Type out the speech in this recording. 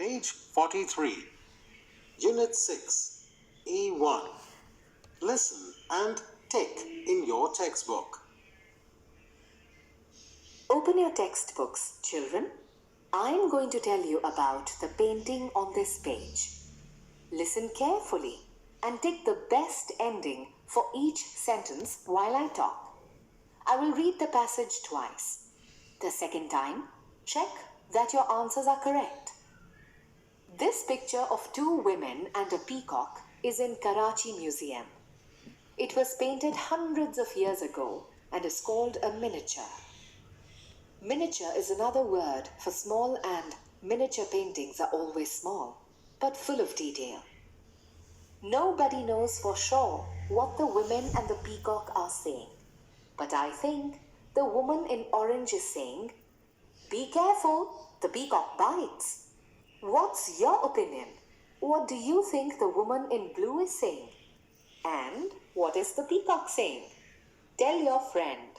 Page 43. Unit 6, E1. Listen and tick in your textbook. Open your textbooks, children. I'm going to tell you about the painting on this page. Listen carefully and tick the best ending for each sentence while I talk. I will read the passage twice. The second time, check that your answers are correct. This picture of two women and a peacock is in Karachi Museum. It was painted hundreds of years ago and is called a miniature. Miniature is another word for small, and miniature paintings are always small, but full of detail. Nobody knows for sure what the women and the peacock are saying, but I think the woman in orange is saying, "Be careful, the peacock bites." What's your opinion? What do you think the woman in blue is saying? And what is the peacock saying? Tell your friend.